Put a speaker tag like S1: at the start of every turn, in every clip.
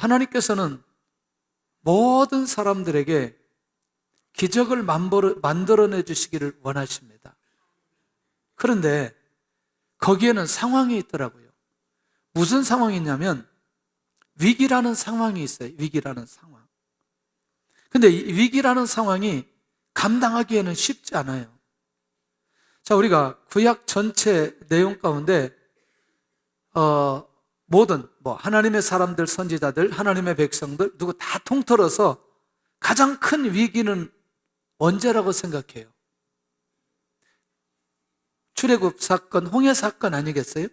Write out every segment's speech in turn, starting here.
S1: 하나님께서는 모든 사람들에게 기적을 만들어내 주시기를 원하십니다. 그런데 거기에는 상황이 있더라고요. 무슨 상황이냐면 위기라는 상황이 있어요. 위기라는 상황. 근데 이 위기라는 상황이 감당하기에는 쉽지 않아요. 자, 우리가 구약 전체 내용 가운데 모든 하나님의 사람들, 선지자들, 하나님의 백성들 누구 다 통틀어서 가장 큰 위기는 언제라고 생각해요? 출애굽 사건, 홍해 사건 아니겠어요?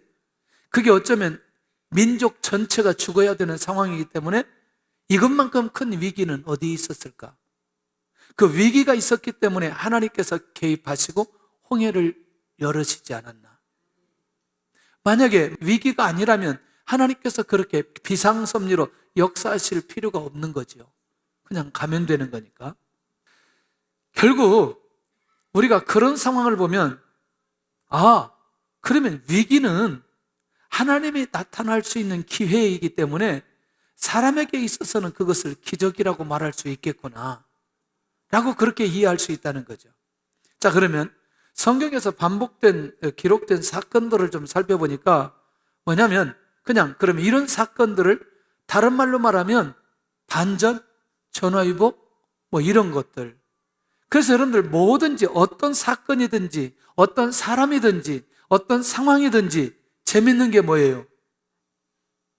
S1: 그게 어쩌면 민족 전체가 죽어야 되는 상황이기 때문에 이것만큼 큰 위기는 어디 있었을까? 그 위기가 있었기 때문에 하나님께서 개입하시고 홍해를 열으시지 않았나? 만약에 위기가 아니라면 하나님께서 그렇게 비상섭리로 역사하실 필요가 없는 거지요. 그냥 가면 되는 거니까. 결국 우리가 그런 상황을 보면 그러면 위기는 하나님이 나타날 수 있는 기회이기 때문에 사람에게 있어서는 그것을 기적이라고 말할 수 있겠구나 라고 그렇게 이해할 수 있다는 거죠. 자, 그러면 성경에서 기록된 사건들을 좀 살펴보니까 뭐냐면 그러면 이런 사건들을 다른 말로 말하면 반전, 전화위복 이런 것들. 그래서 여러분들 뭐든지 어떤 사건이든지 어떤 사람이든지 어떤 상황이든지 재밌는 게 뭐예요?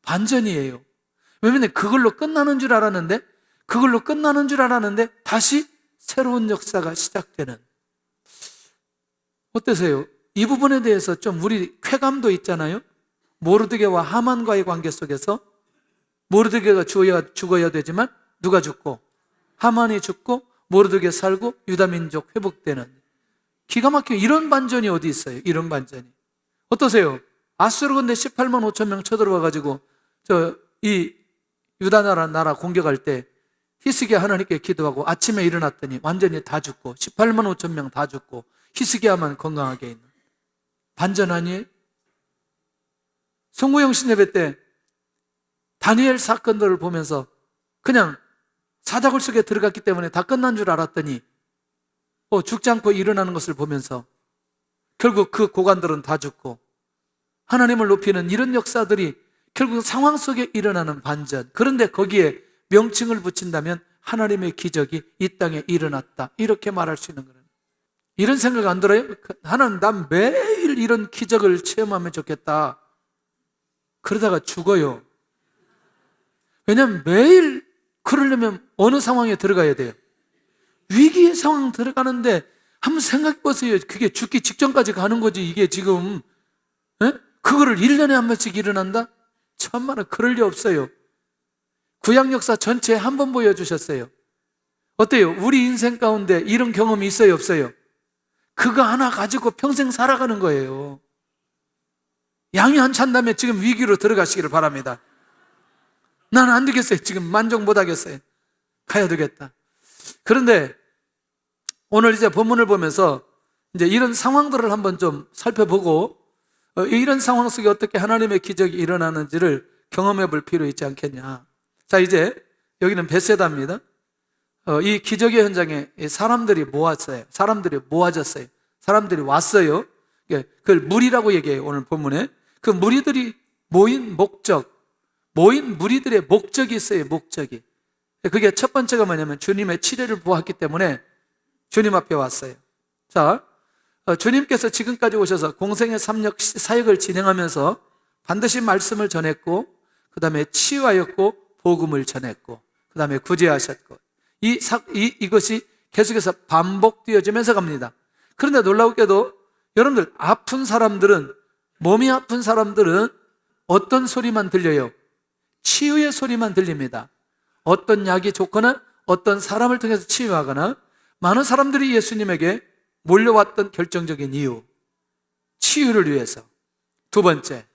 S1: 반전이에요. 왜냐면 그걸로 끝나는 줄 알았는데 다시 새로운 역사가 시작되는. 어떠세요? 이 부분에 대해서 좀 우리 쾌감도 있잖아요. 모르드게와 하만과의 관계 속에서 모르드게가 죽어야 되지만 누가 죽고? 하만이 죽고 모르드게 살고 유다 민족 회복되는. 기가 막히게 이런 반전이 어디 있어요? 이런 반전이. 어떠세요? 아수르 군대 18만 5천 명 쳐들어와가지고 이 유다 나라 공격할 때 히스기야 하나님께 기도하고 아침에 일어났더니 완전히 다 죽고 18만 5천 명 다 죽고 히스기야만 건강하게 있는. 반전 아니에요? 송구영신 예배 때 다니엘 사건들을 보면서 그냥 사자굴 속에 들어갔기 때문에 다 끝난 줄 알았더니 죽지 않고 일어나는 것을 보면서 결국 그 고관들은 다 죽고 하나님을 높이는 이런 역사들이 결국 상황 속에 일어나는 반전. 그런데 거기에 명칭을 붙인다면 하나님의 기적이 이 땅에 일어났다 이렇게 말할 수 있는 거예요. 이런 생각 안 들어요? 하나님, 난 매일 이런 기적을 체험하면 좋겠다. 그러다가 죽어요. 왜냐하면 매일 그러려면 어느 상황에 들어가야 돼요? 위기의 상황 들어가는데 한번 생각해 보세요. 그게 죽기 직전까지 가는 거지. 이게 지금 그거를 1년에 한 번씩 일어난다? 천만에 그럴 리 없어요. 구약 역사 전체에 한 번 보여주셨어요. 어때요? 우리 인생 가운데 이런 경험이 있어요, 없어요? 그거 하나 가지고 평생 살아가는 거예요. 양이 안 찬다면 지금 위기로 들어가시기를 바랍니다. 나는 안 되겠어요. 지금 만족 못 하겠어요. 가야 되겠다. 그런데 오늘 이제 본문을 보면서 이제 이런 상황들을 한번 좀 살펴보고 이런 상황 속에 어떻게 하나님의 기적이 일어나는지를 경험해 볼 필요 있지 않겠냐. 자, 이제 여기는 베세다입니다. 이 기적의 현장에 사람들이 모았어요. 사람들이 모아졌어요. 사람들이 왔어요. 그걸 무리라고 얘기해요. 오늘 본문에. 그 무리들이 모인 무리들의 목적이 있어요. 목적이. 그게 첫 번째가 뭐냐면 주님의 치료를 보았기 때문에 주님 앞에 왔어요. 자, 주님께서 지금까지 오셔서 공생의 사역을 진행하면서 반드시 말씀을 전했고 그 다음에 치유하였고 복음을 전했고 그 다음에 구제하셨고 이것이 계속해서 반복되어지면서 갑니다. 그런데 놀라우게도 여러분들 몸이 아픈 사람들은 어떤 소리만 들려요? 치유의 소리만 들립니다. 어떤 약이 좋거나 어떤 사람을 통해서 치유하거나 많은 사람들이 예수님에게 몰려왔던 결정적인 이유, 치유를 위해서. 두 번째,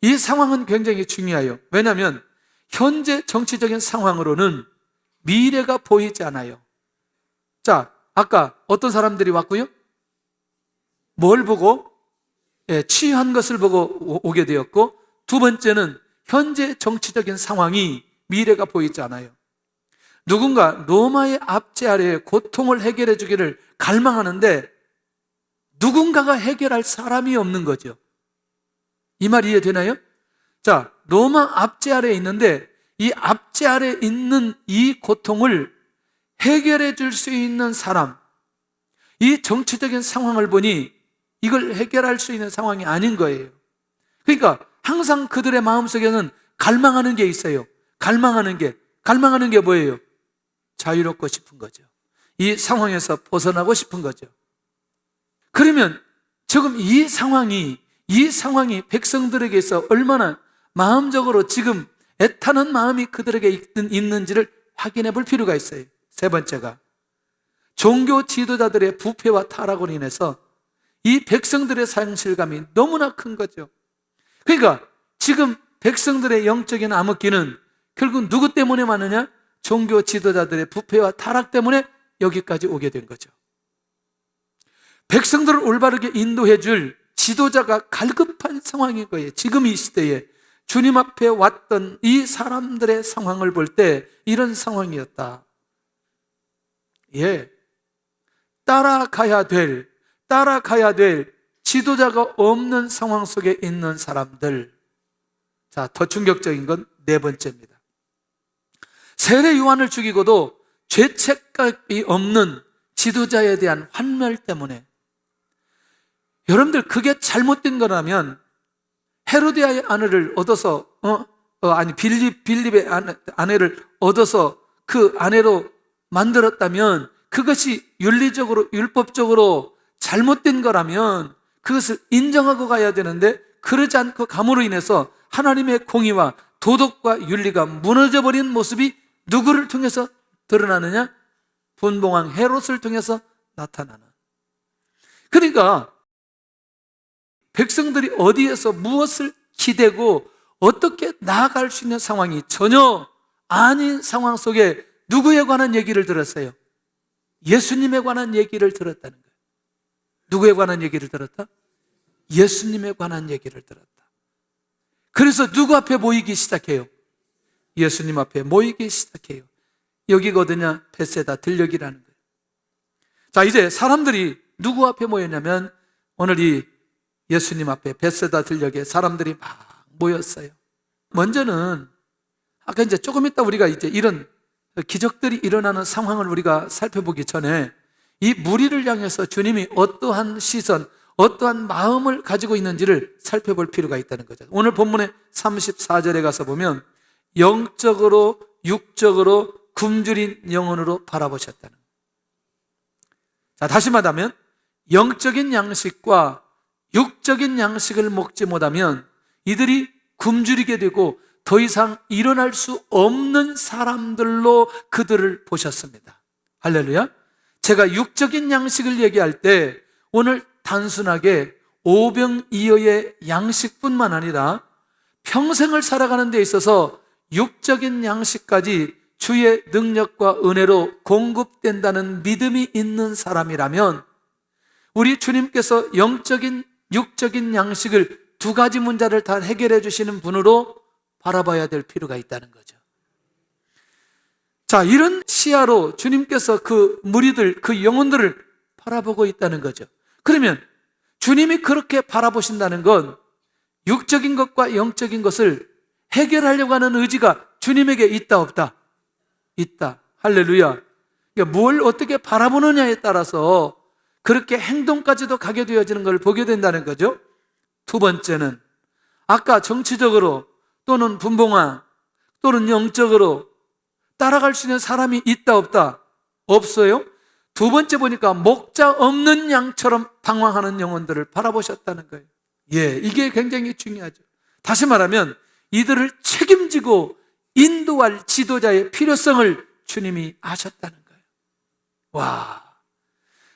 S1: 이 상황은 굉장히 중요해요. 왜냐하면 현재 정치적인 상황으로는 미래가 보이지 않아요. 자, 아까 어떤 사람들이 왔고요? 뭘 보고? 치유한 것을 보고 오게 되었고, 두 번째는 현재 정치적인 상황이 미래가 보이지 않아요. 누군가 로마의 압제 아래에 고통을 해결해 주기를 갈망하는데 누군가가 해결할 사람이 없는 거죠. 이 말 이해되나요? 자, 로마 압제 아래에 있는데 이 압제 아래에 있는 이 고통을 해결해 줄 수 있는 사람, 이 정치적인 상황을 보니 이걸 해결할 수 있는 상황이 아닌 거예요. 그러니까 항상 그들의 마음속에는 갈망하는 게 있어요. 갈망하는 게 뭐예요? 자유롭고 싶은 거죠. 이 상황에서 벗어나고 싶은 거죠. 그러면 지금 이 상황이 백성들에게서 얼마나 마음적으로 지금 애타는 마음이 그들에게 있는지를 확인해 볼 필요가 있어요. 세 번째가 종교 지도자들의 부패와 타락으로 인해서 이 백성들의 상실감이 너무나 큰 거죠. 그러니까 지금 백성들의 영적인 암흑기는 결국 누구 때문에 많으냐? 종교 지도자들의 부패와 타락 때문에 여기까지 오게 된 거죠. 백성들을 올바르게 인도해 줄 지도자가 갈급한 상황인 거예요. 지금 이 시대에 주님 앞에 왔던 이 사람들의 상황을 볼 때 이런 상황이었다. 예. 따라가야 될 지도자가 없는 상황 속에 있는 사람들. 자, 더 충격적인 건 네 번째입니다. 세례 요한을 죽이고도 죄책감이 없는 지도자에 대한 환멸 때문에. 여러분들, 그게 잘못된 거라면 헤로디아의 아내를 얻어서 빌립의 아내를 얻어서 그 아내로 만들었다면 그것이 윤리적으로 율법적으로 잘못된 거라면 그것을 인정하고 가야 되는데 그러지 않고 감으로 인해서 하나님의 공의와 도덕과 윤리가 무너져버린 모습이 누구를 통해서 드러나느냐? 분봉왕 헤롯을 통해서 나타나는. 그러니까 백성들이 어디에서 무엇을 기대고 어떻게 나아갈 수 있는 상황이 전혀 아닌 상황 속에 누구에 관한 얘기를 들었어요? 예수님에 관한 얘기를 들었다는 거예요. 누구에 관한 얘기를 들었다? 예수님에 관한 얘기를 들었다. 그래서 누구 앞에 모이기 시작해요? 예수님 앞에 모이기 시작해요. 여기가 어디냐? 벳세다 들녘이라는 거예요. 자, 이제 사람들이 누구 앞에 모였냐면 오늘 이 예수님 앞에 벳세다 들녘에 사람들이 막 모였어요. 먼저는 아까 이제 조금 있다 우리가 이제 이런 기적들이 일어나는 상황을 우리가 살펴보기 전에 이 무리를 향해서 주님이 어떠한 시선, 어떠한 마음을 가지고 있는지를 살펴볼 필요가 있다는 거죠. 오늘 본문의 34절에 가서 보면 영적으로 육적으로 굶주린 영혼으로 바라보셨다는 거예요. 자, 다시 말하면 영적인 양식과 육적인 양식을 먹지 못하면 이들이 굶주리게 되고 더 이상 일어날 수 없는 사람들로 그들을 보셨습니다. 할렐루야. 제가 육적인 양식을 얘기할 때 오늘 단순하게 오병이어의 양식뿐만 아니라 평생을 살아가는 데 있어서 육적인 양식까지 주의 능력과 은혜로 공급된다는 믿음이 있는 사람이라면 우리 주님께서 영적인 육적인 양식을 두 가지 문제를 다 해결해 주시는 분으로 바라봐야 될 필요가 있다는 거죠. 자, 이런 시야로 주님께서 그 무리들, 그 영혼들을 바라보고 있다는 거죠. 그러면 주님이 그렇게 바라보신다는 건 육적인 것과 영적인 것을 해결하려고 하는 의지가 주님에게 있다 없다? 있다. 할렐루야. 그러니까 뭘 어떻게 바라보느냐에 따라서 그렇게 행동까지도 가게 되어지는 걸 보게 된다는 거죠. 두 번째는 아까 정치적으로 또는 분봉화 또는 영적으로 따라갈 수 있는 사람이 있다 없다? 없어요. 두 번째 보니까 목자 없는 양처럼 방황하는 영혼들을 바라보셨다는 거예요. 예, 이게 굉장히 중요하죠. 다시 말하면 이들을 책임지고 인도할 지도자의 필요성을 주님이 아셨다는 거예요. 와.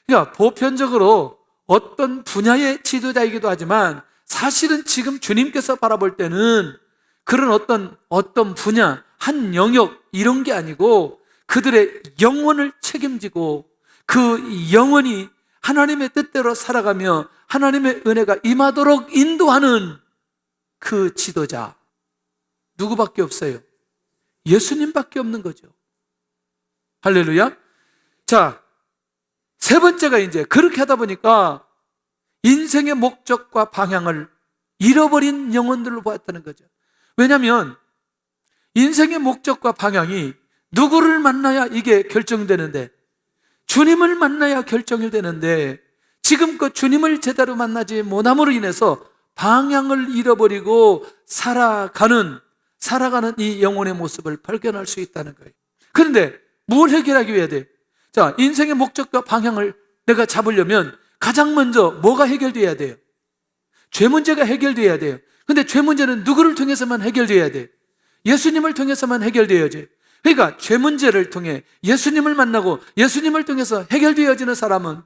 S1: 그러니까 보편적으로 어떤 분야의 지도자이기도 하지만 사실은 지금 주님께서 바라볼 때는 그런 어떤 분야, 한 영역 이런 게 아니고 그들의 영혼을 책임지고 그 영혼이 하나님의 뜻대로 살아가며 하나님의 은혜가 임하도록 인도하는 그 지도자 누구밖에 없어요? 예수님밖에 없는 거죠. 할렐루야. 자, 세 번째가 이제 그렇게 하다 보니까 인생의 목적과 방향을 잃어버린 영혼들로 보았다는 거죠. 왜냐하면 인생의 목적과 방향이 누구를 만나야 이게 결정되는데, 주님을 만나야 결정이 되는데, 지금껏 주님을 제대로 만나지 못함으로 인해서 방향을 잃어버리고 살아가는 이 영혼의 모습을 발견할 수 있다는 거예요. 그런데 뭘 해결하기 위해야 돼요? 자, 인생의 목적과 방향을 내가 잡으려면 가장 먼저 뭐가 해결돼야 돼요? 죄 문제가 해결돼야 돼요. 근데 죄 문제는 누구를 통해서만 해결돼야 돼요? 예수님을 통해서만 해결돼야지. 그러니까 죄 문제를 통해 예수님을 만나고 예수님을 통해서 해결되어지는 사람은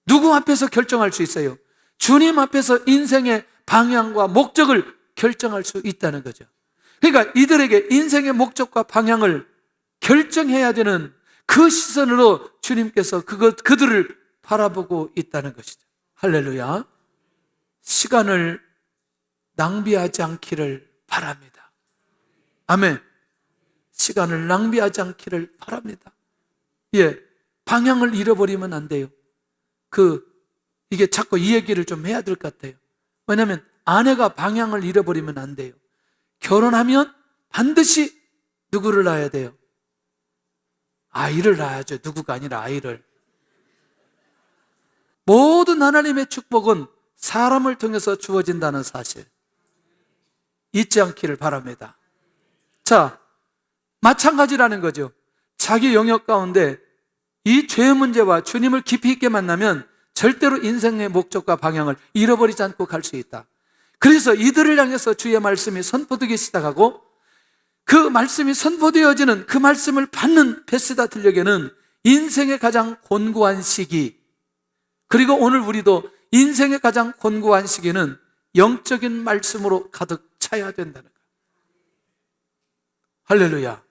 S1: 누구 앞에서 결정할 수 있어요? 주님 앞에서 인생의 방향과 목적을 결정할 수 있다는 거죠. 그러니까 이들에게 인생의 목적과 방향을 결정해야 되는 그 시선으로 주님께서 그들을 바라보고 있다는 것이죠. 할렐루야. 시간을 낭비하지 않기를 바랍니다. 아멘. 시간을 낭비하지 않기를 바랍니다. 예, 방향을 잃어버리면 안 돼요. 이게 자꾸 이 얘기를 좀 해야 될 것 같아요. 왜냐하면 아내가 방향을 잃어버리면 안 돼요. 결혼하면 반드시 누구를 낳아야 돼요? 아이를 낳아야죠. 누구가 아니라 아이를. 모든 하나님의 축복은 사람을 통해서 주어진다는 사실 잊지 않기를 바랍니다. 자, 마찬가지라는 거죠. 자기 영역 가운데 이 죄의 문제와 주님을 깊이 있게 만나면 절대로 인생의 목적과 방향을 잃어버리지 않고 갈 수 있다. 그래서 이들을 향해서 주의 말씀이 선포되기 시작하고, 그 말씀이 선포되어지는 그 말씀을 받는 베스다 들녘에는 인생의 가장 곤고한 시기, 그리고 오늘 우리도 인생의 가장 곤고한 시기는 영적인 말씀으로 가득 차야 된다는 거예요. 할렐루야.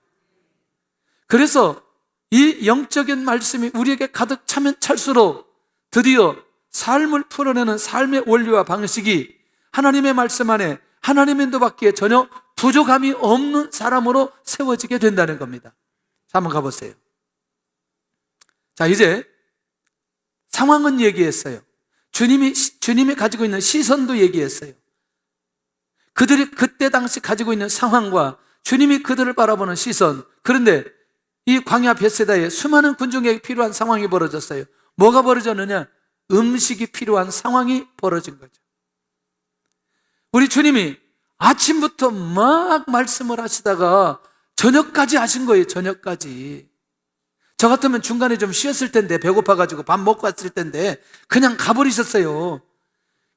S1: 그래서 이 영적인 말씀이 우리에게 가득 차면 찰수록 드디어 삶을 풀어내는 삶의 원리와 방식이 하나님의 말씀 안에 하나님의 인도받기에 전혀 부족함이 없는 사람으로 세워지게 된다는 겁니다. 자, 한번 가보세요. 자, 이제 상황은 얘기했어요. 주님이 가지고 있는 시선도 얘기했어요. 그들이 그때 당시 가지고 있는 상황과 주님이 그들을 바라보는 시선. 그런데 이 광야 벳세다에 수많은 군중에게 필요한 상황이 벌어졌어요. 뭐가 벌어졌느냐? 음식이 필요한 상황이 벌어진 거죠. 우리 주님이 아침부터 막 말씀을 하시다가 저녁까지 하신 거예요. 저녁까지. 저 같으면 중간에 좀 쉬었을 텐데, 배고파가지고 밥 먹고 왔을 텐데 그냥 가버리셨어요.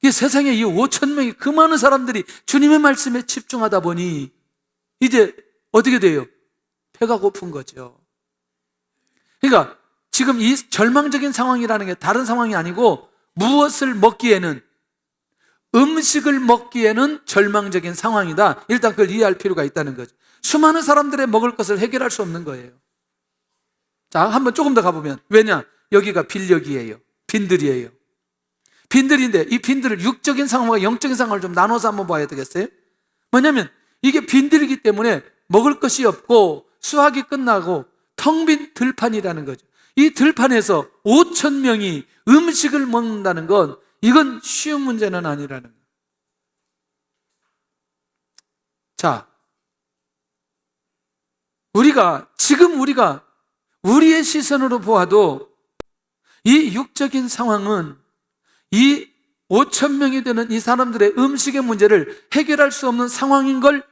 S1: 이 세상에 이 5천 명이 그 많은 사람들이 주님의 말씀에 집중하다 보니 이제 어떻게 돼요? 배가 고픈 거죠. 그러니까 지금 이 절망적인 상황이라는 게 다른 상황이 아니고, 무엇을 먹기에는, 음식을 먹기에는 절망적인 상황이다. 일단 그걸 이해할 필요가 있다는 거죠. 수많은 사람들의 먹을 것을 해결할 수 없는 거예요. 자, 한번 조금 더 가보면, 왜냐? 여기가 빈력이에요. 빈들이에요. 빈들인데 이 빈들을 육적인 상황과 영적인 상황을 좀 나눠서 한번 봐야 되겠어요? 뭐냐면 이게 빈들이기 때문에 먹을 것이 없고 수확이 끝나고 텅 빈 들판이라는 거죠. 이 들판에서 5천 명이 음식을 먹는다는 건 이건 쉬운 문제는 아니라는 거예요. 자, 지금 우리가 우리의 시선으로 보아도 이 육적인 상황은 이 5천 명이 되는 이 사람들의 음식의 문제를 해결할 수 없는 상황인 걸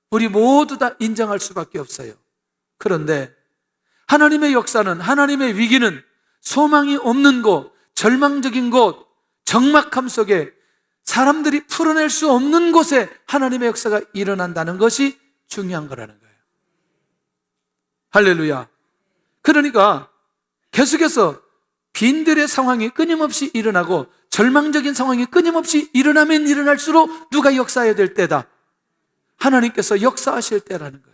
S1: 우리 모두 다 인정할 수밖에 없어요. 그런데 하나님의 역사는, 하나님의 위기는 소망이 없는 곳, 절망적인 곳, 적막함 속에 사람들이 풀어낼 수 없는 곳에 하나님의 역사가 일어난다는 것이 중요한 거라는 거예요. 할렐루야. 그러니까 계속해서 빈들의 상황이 끊임없이 일어나고 절망적인 상황이 끊임없이 일어나면 일어날수록 누가 역사해야 될 때다? 하나님께서 역사하실 때라는 거예요.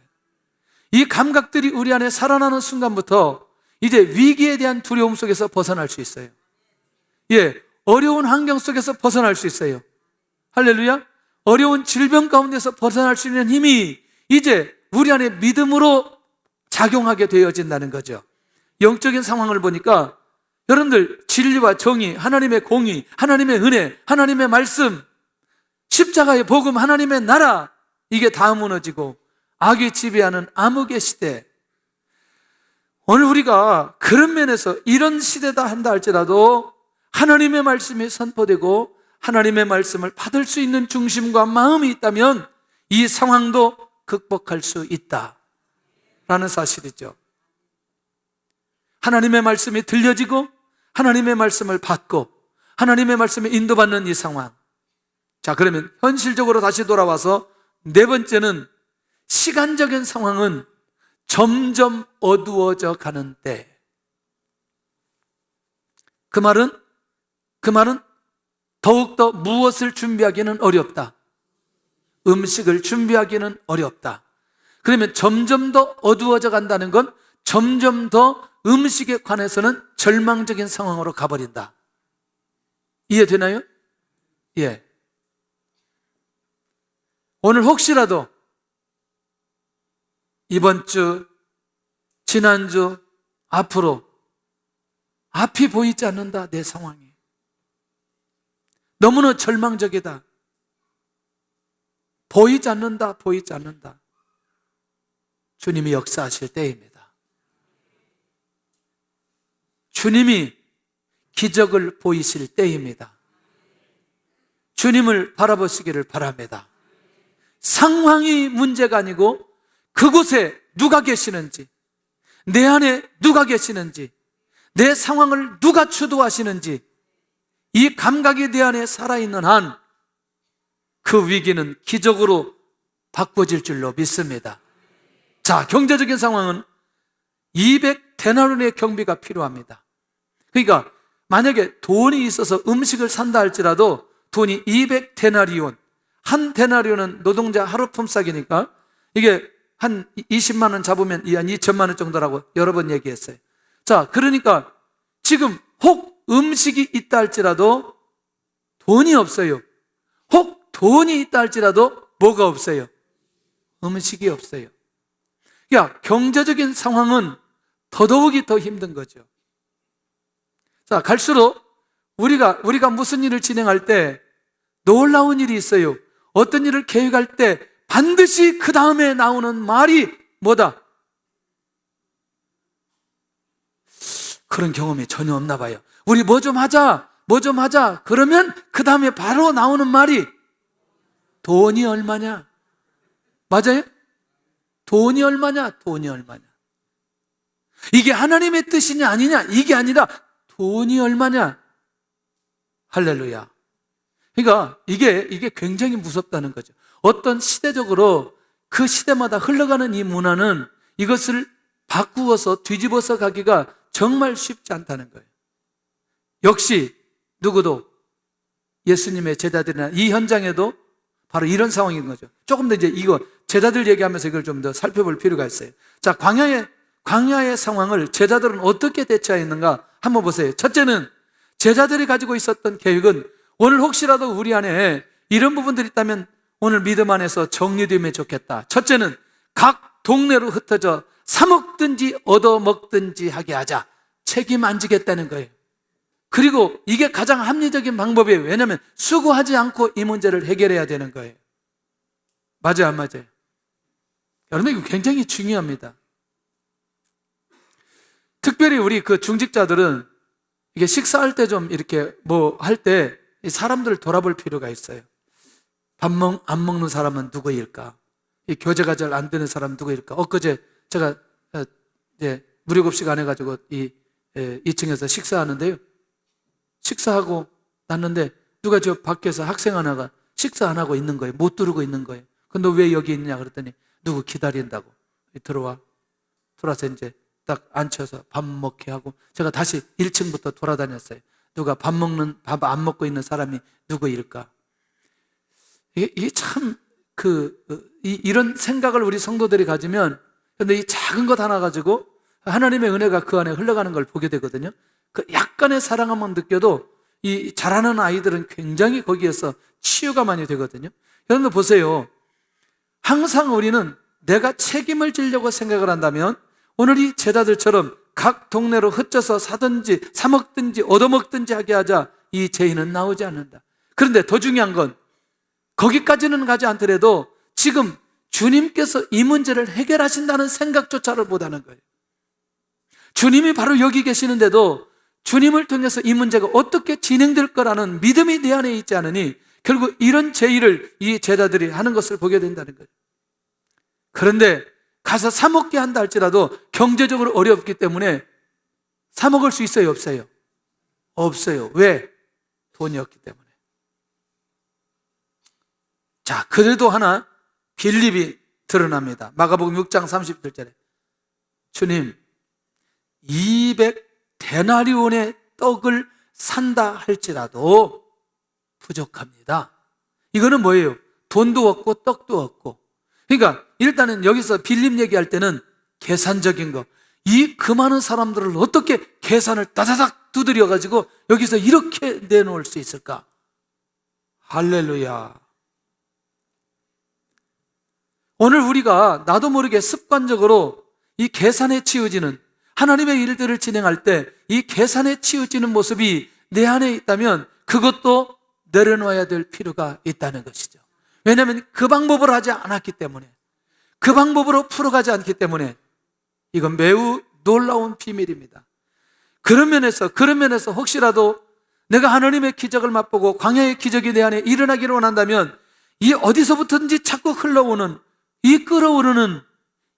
S1: 이 감각들이 우리 안에 살아나는 순간부터 이제 위기에 대한 두려움 속에서 벗어날 수 있어요. 예, 어려운 환경 속에서 벗어날 수 있어요. 할렐루야. 어려운 질병 가운데서 벗어날 수 있는 힘이 이제 우리 안에 믿음으로 작용하게 되어진다는 거죠. 영적인 상황을 보니까 여러분들 진리와 정의, 하나님의 공의, 하나님의 은혜, 하나님의 말씀, 십자가의 복음, 하나님의 나라, 이게 다 무너지고 악이 지배하는 암흑의 시대. 오늘 우리가 그런 면에서 이런 시대다 한다 할지라도 하나님의 말씀이 선포되고 하나님의 말씀을 받을 수 있는 중심과 마음이 있다면 이 상황도 극복할 수 있다라는 사실이죠. 하나님의 말씀이 들려지고 하나님의 말씀을 받고 하나님의 말씀에 인도받는 이 상황. 자, 그러면 현실적으로 다시 돌아와서 네 번째는 시간적인 상황은 점점 어두워져 가는데, 그 말은 더욱더 무엇을 준비하기는 어렵다. 음식을 준비하기는 어렵다. 그러면 점점 더 어두워져 간다는 건 점점 더 음식에 관해서는 절망적인 상황으로 가버린다. 이해되나요? 예. 오늘 혹시라도 이번 주, 지난주, 앞으로 앞이 보이지 않는다, 내 상황이. 너무나 절망적이다. 보이지 않는다. 주님이 역사하실 때입니다. 주님이 기적을 보이실 때입니다. 주님을 바라보시기를 바랍니다. 상황이 문제가 아니고 그곳에 누가 계시는지, 내 안에 누가 계시는지, 내 상황을 누가 주도하시는지, 이 감각이 내 안에 살아있는 한 그 위기는 기적으로 바꿔질 줄로 믿습니다. 자, 경제적인 상황은 200데나리온의 경비가 필요합니다. 그러니까 만약에 돈이 있어서 음식을 산다 할지라도 돈이 200데나리온, 한 데나리온은 노동자 하루 품삯이니까 이게 한 20만 원 잡으면 한 2천만 원 정도라고 여러 번 얘기했어요. 자, 그러니까 지금 혹 음식이 있다 할지라도 돈이 없어요. 혹 돈이 있다 할지라도 뭐가 없어요? 음식이 없어요. 야, 경제적인 상황은 더더욱이 더 힘든 거죠. 자, 갈수록 우리가 무슨 일을 진행할 때 놀라운 일이 있어요. 어떤 일을 계획할 때 반드시 그 다음에 나오는 말이 뭐다? 그런 경험이 전혀 없나 봐요. 우리 뭐 좀 하자. 그러면 그 다음에 바로 나오는 말이 돈이 얼마냐? 맞아요? 돈이 얼마냐? 이게 하나님의 뜻이냐 아니냐? 이게 아니라 돈이 얼마냐? 할렐루야. 그러니까 이게 굉장히 무섭다는 거죠. 어떤 시대적으로 그 시대마다 흘러가는 이 문화는 이것을 바꾸어서 뒤집어서 가기가 정말 쉽지 않다는 거예요. 역시 누구도 예수님의 제자들이나 이 현장에도 바로 이런 상황인 거죠. 조금 더 이제 이거 제자들 얘기하면서 이걸 좀 더 살펴볼 필요가 있어요. 자, 광야의 상황을 제자들은 어떻게 대처했는가 한번 보세요. 첫째는 제자들이 가지고 있었던 계획은 오늘 혹시라도 우리 안에 이런 부분들이 있다면 오늘 믿음 안에서 정리되면 좋겠다. 첫째는 각 동네로 흩어져 사 먹든지 얻어 먹든지 하게 하자. 책임 안 지겠다는 거예요. 그리고 이게 가장 합리적인 방법이에요. 왜냐하면 수고하지 않고 이 문제를 해결해야 되는 거예요. 맞아요, 안 맞아요? 여러분, 이거 굉장히 중요합니다. 특별히 우리 그 중직자들은 이게 식사할 때 좀 이렇게 뭐 할 때 사람들을 돌아볼 필요가 있어요. 안 먹는 사람은 누구일까? 이 교제가 잘 안 되는 사람은 누구일까? 엊그제 제가 무료급식 안 해가지고 2층에서 식사하는데요. 식사하고 났는데 누가 저 밖에서 학생 하나가 식사 안 하고 있는 거예요. 못 들고 있는 거예요. 근데 왜 여기 있느냐 그랬더니 누구 기다린다고. 들어와서 이제 딱 앉혀서 밥 먹게 하고 제가 다시 1층부터 돌아다녔어요. 누가 밥 안 먹고 있는 사람이 누구일까? 이게 참 이런 생각을 우리 성도들이 가지면, 근데 이 작은 것 하나 가지고 하나님의 은혜가 그 안에 흘러가는 걸 보게 되거든요. 그 약간의 사랑함만 느껴도 이 자라는 아이들은 굉장히 거기에서 치유가 많이 되거든요. 여러분들 보세요. 항상 우리는 내가 책임을 지려고 생각을 한다면 오늘 이 제자들처럼 각 동네로 흩어서 사든지 사먹든지 얻어먹든지 하게 하자 이 죄인은 나오지 않는다. 그런데 더 중요한 건 거기까지는 가지 않더라도 지금 주님께서 이 문제를 해결하신다는 생각조차를 못하는 거예요. 주님이 바로 여기 계시는데도 주님을 통해서 이 문제가 어떻게 진행될 거라는 믿음이 내 안에 있지 않으니 결국 이런 제의를 이 제자들이 하는 것을 보게 된다는 거예요. 그런데 가서 사 먹게 한다 할지라도 경제적으로 어렵기 때문에 사 먹을 수 있어요, 없어요? 없어요. 왜? 돈이 없기 때문에. 자, 그래도 하나 빌립이 드러납니다. 마가복음 6장 30절에 주님 200데나리온의 떡을 산다 할지라도 부족합니다. 이거는 뭐예요? 돈도 없고 떡도 없고. 그러니까 일단은 여기서 빌립 얘기할 때는 계산적인 거. 이 그 많은 사람들을 어떻게 계산을 따다닥 두드려 가지고 여기서 이렇게 내놓을 수 있을까? 할렐루야. 오늘 우리가 나도 모르게 습관적으로 이 계산에 치우지는 하나님의 일들을 진행할 때 이 계산에 치우지는 모습이 내 안에 있다면 그것도 내려놓아야 될 필요가 있다는 것이죠. 왜냐하면 그 방법을 하지 않았기 때문에, 그 방법으로 풀어가지 않기 때문에 이건 매우 놀라운 비밀입니다. 그런 면에서 혹시라도 내가 하나님의 기적을 맛보고 광야의 기적이 내 안에 일어나기를 원한다면 이 어디서부터든지 자꾸 흘러오는 이 끓어오르는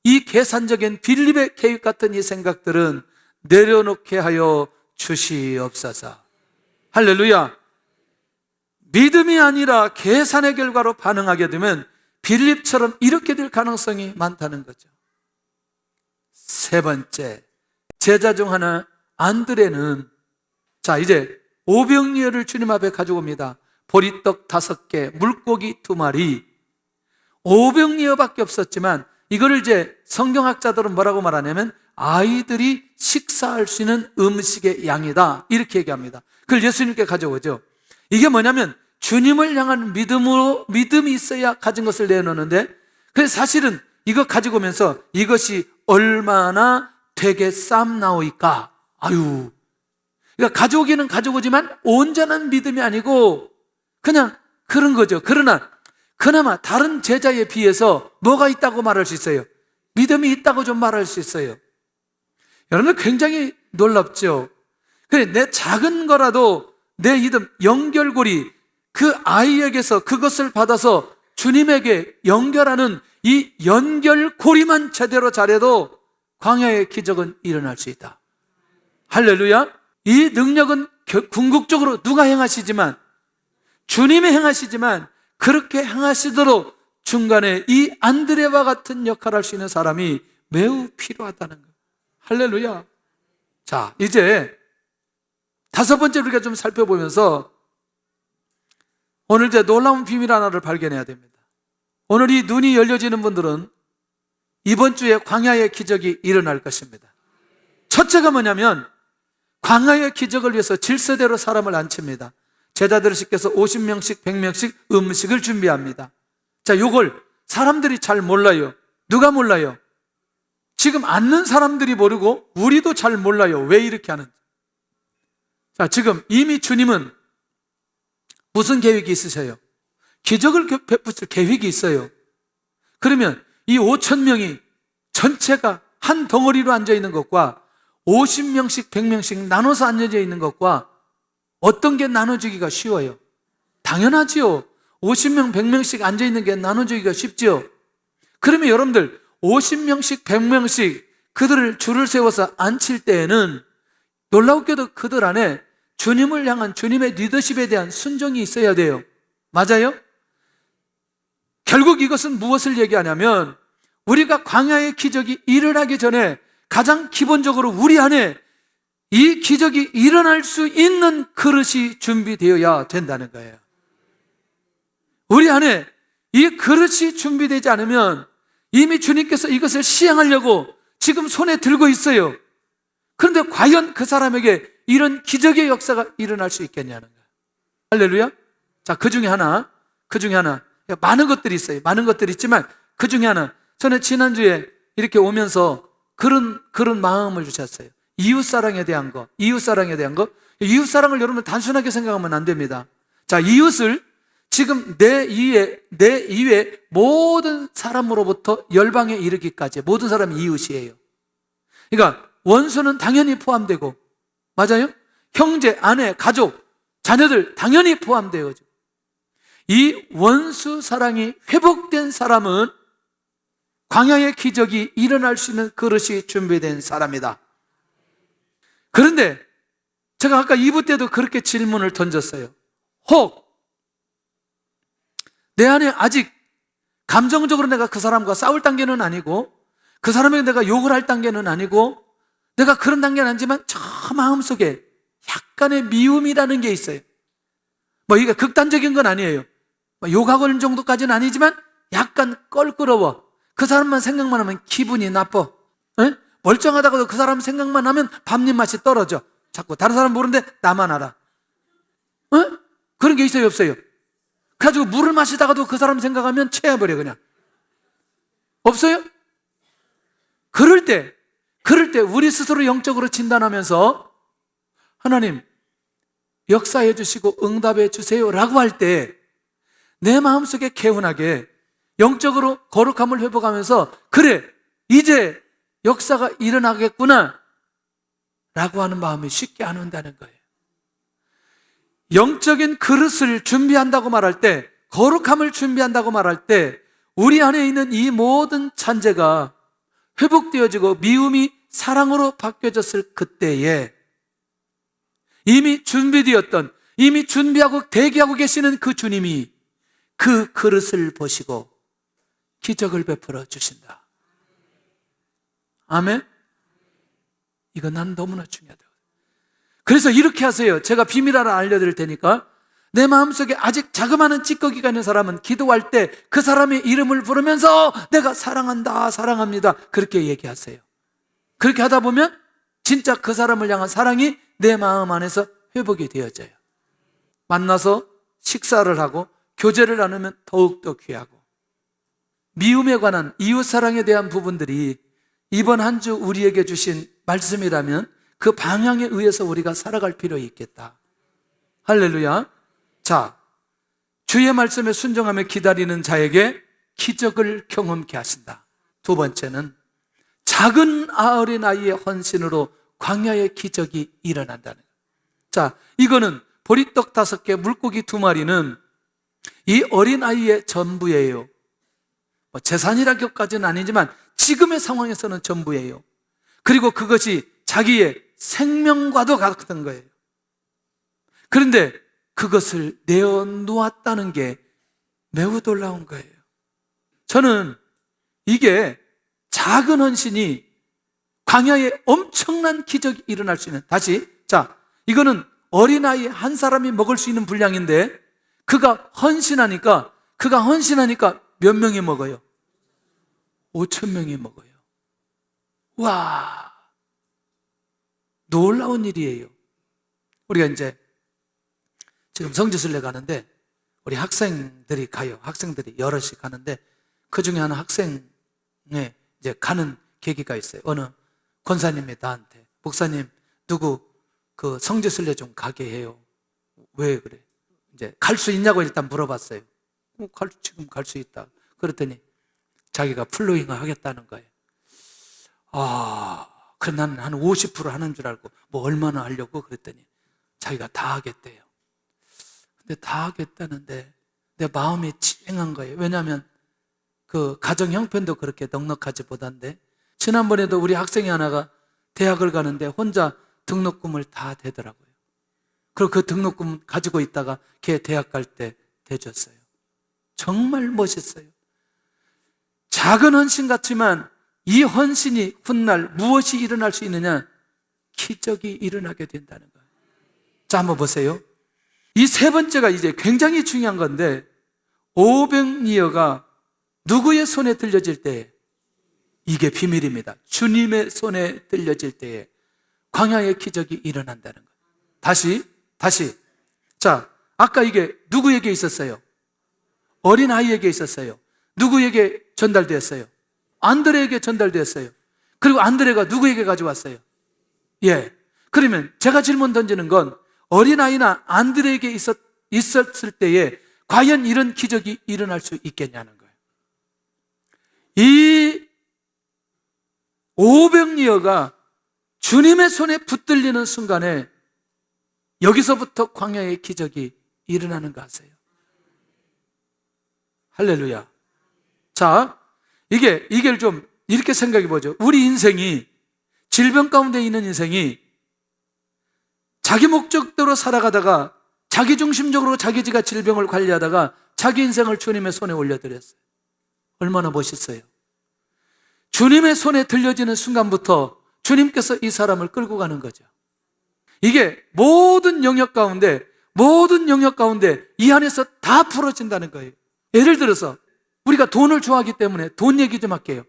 S1: 이 계산적인 빌립의 계획 같은 이 생각들은 내려놓게 하여 주시옵소서. 할렐루야. 믿음이 아니라 계산의 결과로 반응하게 되면 빌립처럼 이렇게 될 가능성이 많다는 거죠. 세 번째, 제자 중 하나 안드레는 자 이제 오병이어를 주님 앞에 가지고 옵니다. 보리떡 5개, 물고기 2마리. 오병이어밖에 없었지만 이거를 이제 성경학자들은 뭐라고 말하냐면 아이들이 식사할 수 있는 음식의 양이다 이렇게 얘기합니다. 그걸 예수님께 가져오죠. 이게 뭐냐면 주님을 향한 믿음이 있어야 가진 것을 내놓는데, 그래서 사실은 이거 가지고 오면서 이것이 얼마나 되게 쌈나오이까. 아유, 그러니까 가져오기는 가져오지만 온전한 믿음이 아니고 그냥 그런 거죠. 그러나 그나마 다른 제자에 비해서 뭐가 있다고 말할 수 있어요? 믿음이 있다고 좀 말할 수 있어요. 여러분들 굉장히 놀랍죠? 그래, 내 작은 거라도 내 믿음, 연결고리, 그 아이에게서 그것을 받아서 주님에게 연결하는 이 연결고리만 제대로 잘해도 광야의 기적은 일어날 수 있다. 할렐루야. 이 능력은 궁극적으로 누가 행하시지만, 주님이 행하시지만 그렇게 행하시도록 중간에 이 안드레와 같은 역할을 할 수 있는 사람이 매우 필요하다는 거예요. 할렐루야. 자, 이제 5번째 우리가 좀 살펴보면서 오늘 이제 놀라운 비밀 하나를 발견해야 됩니다. 오늘 이 눈이 열려지는 분들은 이번 주에 광야의 기적이 일어날 것입니다. 첫째가 뭐냐면 광야의 기적을 위해서 질서대로 사람을 앉힙니다. 제자들을 시켜서 50명씩 100명씩 음식을 준비합니다. 자, 요걸 사람들이 잘 몰라요. 누가 몰라요? 지금 앉는 사람들이 모르고 우리도 잘 몰라요. 왜 이렇게 하는지. 자, 지금 이미 주님은 무슨 계획이 있으세요? 기적을 베푸실 계획이 있어요. 그러면 이 5,000명이 전체가 한 덩어리로 앉아있는 것과 50명씩 100명씩 나눠서 앉아져 있는 것과 어떤 게 나눠주기가 쉬워요? 당연하지요. 50명 100명씩 앉아있는 게 나눠주기가 쉽죠. 그러면 여러분들 50명씩 100명씩 그들을 줄을 세워서 앉힐 때에는 놀랍게도 그들 안에 주님을 향한 주님의 리더십에 대한 순종이 있어야 돼요. 맞아요? 결국 이것은 무엇을 얘기하냐면 우리가 광야의 기적이 일어나기 전에 가장 기본적으로 우리 안에 이 기적이 일어날 수 있는 그릇이 준비되어야 된다는 거예요. 우리 안에 이 그릇이 준비되지 않으면 이미 주님께서 이것을 시행하려고 지금 손에 들고 있어요. 그런데 과연 그 사람에게 이런 기적의 역사가 일어날 수 있겠냐는 거예요. 할렐루야. 자, 그 중에 하나 많은 것들이 있어요. 많은 것들이 있지만 그 중에 하나 전에 지난주에 이렇게 오면서 그런 마음을 주셨어요. 이웃사랑에 대한 거. 이웃사랑을 여러분 단순하게 생각하면 안 됩니다. 자, 이웃을 지금 내 이외 모든 사람으로부터 열방에 이르기까지 모든 사람이 이웃이에요. 그러니까 원수는 당연히 포함되고, 맞아요? 형제, 아내, 가족, 자녀들 당연히 포함되어요. 이 원수 사랑이 회복된 사람은 광야의 기적이 일어날 수 있는 그릇이 준비된 사람이다. 그런데 제가 아까 2부 때도 그렇게 질문을 던졌어요. 혹 내 안에 아직 감정적으로 내가 그 사람과 싸울 단계는 아니고, 그 사람에게 내가 욕을 할 단계는 아니고, 내가 그런 단계는 아니지만 저 마음속에 약간의 미움이라는 게 있어요. 이게 극단적인 건 아니에요. 욕하고는 정도까지는 아니지만 약간 껄끄러워. 그 사람만 생각만 하면 기분이 나빠. 에? 멀쩡하다가도 그 사람 생각만 하면 밥잎 맛이 떨어져. 자꾸 다른 사람 모르는데 나만 알아. 에? 그런 게 있어요, 없어요? 그래가지고 물을 마시다가도 그 사람 생각하면 체해버려 그냥. 없어요? 그럴 때 우리 스스로 영적으로 진단하면서 하나님 역사해 주시고 응답해 주세요 라고 할 때 내 마음속에 개운하게 영적으로 거룩함을 회복하면서, 그래 이제 역사가 일어나겠구나 라고 하는 마음이 쉽게 안 온다는 거예요. 영적인 그릇을 준비한다고 말할 때, 거룩함을 준비한다고 말할 때 우리 안에 있는 이 모든 잔재가 회복되어지고 미움이 사랑으로 바뀌어졌을 그때에 이미 준비되었던, 이미 준비하고 대기하고 계시는 그 주님이 그 그릇을 보시고 기적을 베풀어 주신다. 아멘? 이거 난 너무나 중요하다. 그래서 이렇게 하세요. 제가 비밀 하나 알려드릴 테니까, 내 마음속에 아직 자그마한 찌꺼기가 있는 사람은 기도할 때 그 사람의 이름을 부르면서 내가 사랑한다, 사랑합니다 그렇게 얘기하세요. 그렇게 하다 보면 진짜 그 사람을 향한 사랑이 내 마음 안에서 회복이 되어져요. 만나서 식사를 하고 교제를 나누면 더욱더 귀하고, 미움에 관한 이웃사랑에 대한 부분들이 이번 한 주 우리에게 주신 말씀이라면 그 방향에 의해서 우리가 살아갈 필요 있겠다. 할렐루야. 자, 주의 말씀에 순종하며 기다리는 자에게 기적을 경험케 하신다. 두 번째는 작은 어린아이의 헌신으로 광야의 기적이 일어난다는 거예요. 자, 이거는 보리떡 5개, 물고기 2마리는 이 어린아이의 전부예요. 재산이라기까지는 아니지만 지금의 상황에서는 전부예요. 그리고 그것이 자기의 생명과도 같은 거예요. 그런데 그것을 내어놓았다는 게 매우 놀라운 거예요. 저는 이게 작은 헌신이 광야에 엄청난 기적이 일어날 수 있는, 자, 이거는 어린아이 한 사람이 먹을 수 있는 분량인데 그가 헌신하니까 몇 명이 먹어요? 5,000명이 먹어요. 와, 놀라운 일이에요. 우리가 이제 지금 성지순례 가는데 우리 학생들이 가요. 학생들이 여럿이 가는데 그 중에 하나 학생에 이제 가는 계기가 있어요. 어느 권사님이 나한테, 목사님 누구 그 성지순례 좀 가게 해요. 왜 그래? 이제 갈 수 있냐고 일단 물어봤어요. 지금 갈 수 있다. 그랬더니 자기가 플로잉을 하겠다는 거예요. 그래 나는 한 50% 하는 줄 알고 뭐 얼마나 하려고 그랬더니 자기가 다 하겠대요. 근데 다 하겠다는데 내 마음이 찡한 거예요. 왜냐하면 그 가정 형편도 그렇게 넉넉하지 못한데, 지난번에도 우리 학생이 하나가 대학을 가는데 혼자 등록금을 다 대더라고요. 그리고 그 등록금 가지고 있다가 걔 대학 갈 때 대줬어요. 정말 멋있어요. 작은 헌신 같지만 이 헌신이 훗날 무엇이 일어날 수 있느냐? 기적이 일어나게 된다는 거예요. 자, 한번 보세요. 이 세 번째가 이제 굉장히 중요한 건데, 500리어가 누구의 손에 들려질 때, 이게 비밀입니다. 주님의 손에 들려질 때에 광야의 기적이 일어난다는 거예요. 다시. 자, 아까 이게 누구에게 있었어요? 어린아이에게 있었어요. 누구에게 전달되었어요? 안드레에게 전달됐어요. 그리고 안드레가 누구에게 가져왔어요? 예. 그러면 제가 질문 던지는 건 어린아이나 안드레에게 있었을 때에 과연 이런 기적이 일어날 수 있겠냐는 거예요. 이 오병이어가 주님의 손에 붙들리는 순간에 여기서부터 광야의 기적이 일어나는 거 아세요? 할렐루야. 자, 이게 좀 이렇게 생각해 보죠. 우리 인생이, 질병 가운데 있는 인생이 자기 목적대로 살아가다가 자기 중심적으로 자기가 질병을 관리하다가 자기 인생을 주님의 손에 올려드렸어요. 얼마나 멋있어요. 주님의 손에 들려지는 순간부터 주님께서 이 사람을 끌고 가는 거죠. 이게 모든 영역 가운데 이 안에서 다 풀어진다는 거예요. 예를 들어서 우리가 돈을 좋아하기 때문에 돈 얘기 좀 할게요.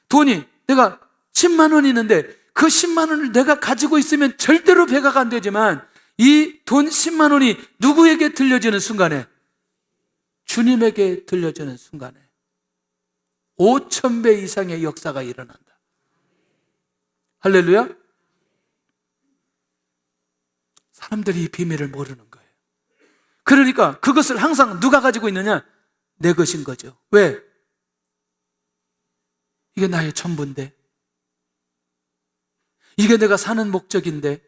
S1: 돈이 내가 10만 원이 있는데 그 10만 원을 내가 가지고 있으면 절대로 배가가 안 되지만 이 돈 10만 원이 누구에게 들려지는 순간에, 주님에게 들려지는 순간에 5,000배 이상의 역사가 일어난다. 할렐루야. 사람들이 이 비밀을 모르는 거예요. 그러니까 그것을 항상 누가 가지고 있느냐? 내 것인 거죠. 왜? 이게 나의 전부인데, 이게 내가 사는 목적인데.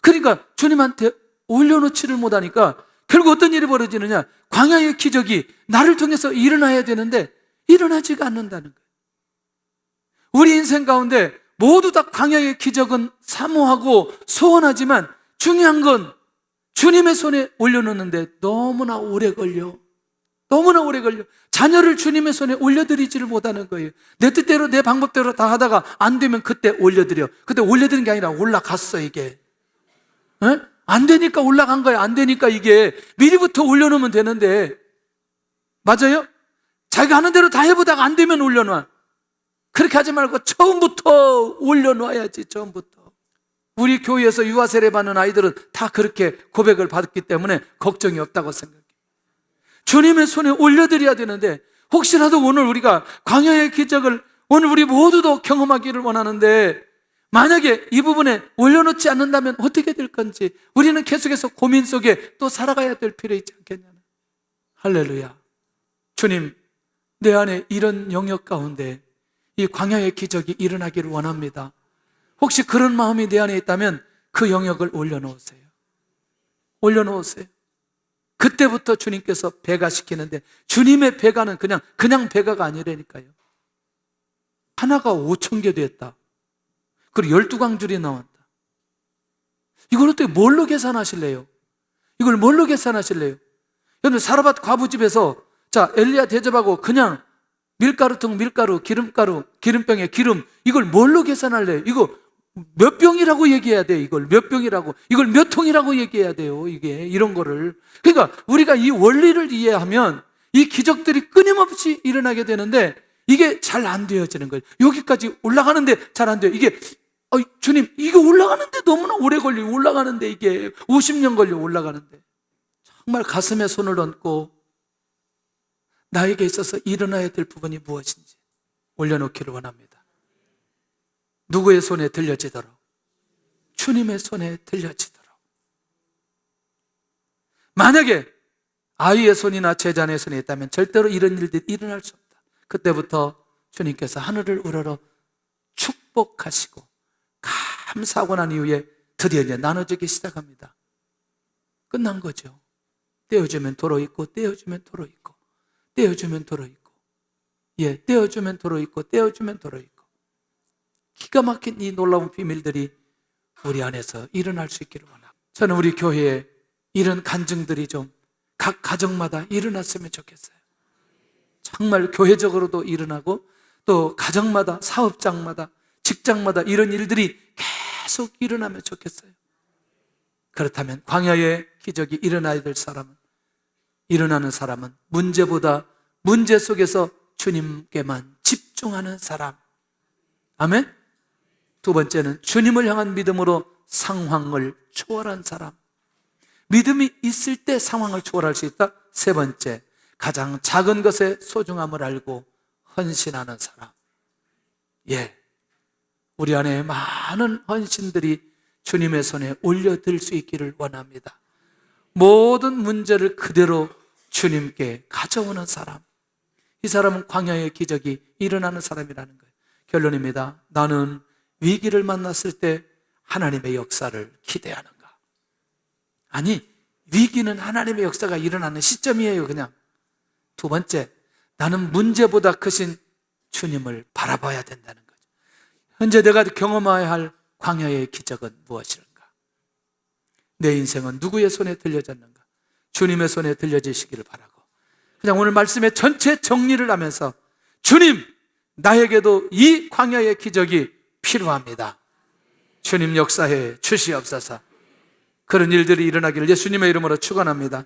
S1: 그러니까 주님한테 올려놓지를 못하니까 결국 어떤 일이 벌어지느냐? 광야의 기적이 나를 통해서 일어나야 되는데 일어나지가 않는다는 거예요. 우리 인생 가운데 모두 다 광야의 기적은 사모하고 소원하지만 중요한 건 주님의 손에 올려놓는데 너무나 오래 걸려. 자녀를 주님의 손에 올려드리지를 못하는 거예요. 내 뜻대로 내 방법대로 다 하다가 안 되면 그때 올려드려. 그때 올려드린 게 아니라 올라갔어 이게. 에? 안 되니까 올라간 거야. 안 되니까 이게 미리부터 올려놓으면 되는데, 맞아요? 자기가 하는 대로 다 해보다가 안 되면 올려놔. 그렇게 하지 말고 처음부터 올려놔야지. 처음부터. 우리 교회에서 유아 세례 받는 아이들은 다 그렇게 고백을 받았기 때문에 걱정이 없다고 생각해요. 주님의 손에 올려드려야 되는데, 혹시라도 오늘 우리가 광야의 기적을 오늘 우리 모두도 경험하기를 원하는데 만약에 이 부분에 올려놓지 않는다면 어떻게 될 건지 우리는 계속해서 고민 속에 또 살아가야 될 필요 있지 않겠냐는. 할렐루야. 주님, 내 안에 이런 영역 가운데 이 광야의 기적이 일어나기를 원합니다. 혹시 그런 마음이 내 안에 있다면 그 영역을 올려놓으세요. 올려놓으세요. 그때부터 주님께서 배가시키는데, 주님의 배가는 그냥 배가가 아니라니까요. 하나가 5,000개 됐다. 그리고 12광줄이 나왔다. 이걸 어떻게 뭘로 계산하실래요? 이걸 뭘로 계산하실래요? 여러분, 사르밧 과부집에서 자, 엘리야 대접하고 그냥 밀가루통 밀가루, 기름가루, 기름병에 기름, 이걸 뭘로 계산할래요? 이거 몇 병이라고 얘기해야 돼요? 이걸 몇 병이라고, 이걸 몇 통이라고 얘기해야 돼요? 이게 이런 거를. 그러니까 우리가 이 원리를 이해하면 이 기적들이 끊임없이 일어나게 되는데 이게 잘 안 되어지는 거예요. 여기까지 올라가는데 잘 안 돼요. 이게 주님, 이게 올라가는데 너무나 오래 걸려. 올라가는데 이게 50년 걸려. 올라가는데 정말 가슴에 손을 얹고 나에게 있어서 일어나야 될 부분이 무엇인지 올려놓기를 원합니다. 누구의 손에 들려지도록? 주님의 손에 들려지도록. 만약에 아이의 손이나 제자의 손에 있다면 절대로 이런 일들이 일어날 수 없다. 그때부터 주님께서 하늘을 우러러 축복하시고 감사하고 난 이후에 드디어 이제 나눠주기 시작합니다. 끝난 거죠. 떼어주면 도로 있고, 떼어주면 도로 있고, 떼어주면 도로 있고, 떼어주면 도로 있고, 떼어주면 도로 있고. 기가 막힌 이 놀라운 비밀들이 우리 안에서 일어날 수 있기를 원합니다. 저는 우리 교회에 이런 간증들이 좀 각 가정마다 일어났으면 좋겠어요. 정말 교회적으로도 일어나고 또 가정마다, 사업장마다, 직장마다 이런 일들이 계속 일어나면 좋겠어요. 그렇다면 광야의 기적이 일어나야 될 사람은, 일어나는 사람은 문제보다 문제 속에서 주님께만 집중하는 사람. 아멘? 두 번째는 주님을 향한 믿음으로 상황을 초월한 사람. 믿음이 있을 때 상황을 초월할 수 있다. 세 번째, 가장 작은 것의 소중함을 알고 헌신하는 사람. 예, 우리 안에 많은 헌신들이 주님의 손에 올려드릴 수 있기를 원합니다. 모든 문제를 그대로 주님께 가져오는 사람, 이 사람은 광야의 기적이 일어나는 사람이라는 거예요. 결론입니다. 나는 위기를 만났을 때 하나님의 역사를 기대하는가? 아니, 위기는 하나님의 역사가 일어나는 시점이에요. 그냥. 두 번째, 나는 문제보다 크신 주님을 바라봐야 된다는 거죠. 현재 내가 경험해야 할 광야의 기적은 무엇일까? 내 인생은 누구의 손에 들려졌는가? 주님의 손에 들려지시기를 바라고, 그냥 오늘 말씀의 전체 정리를 하면서 주님, 나에게도 이 광야의 기적이 필요합니다. 주님 역사해 주시옵소서. 그런 일들이 일어나기를 예수님의 이름으로 축원합니다.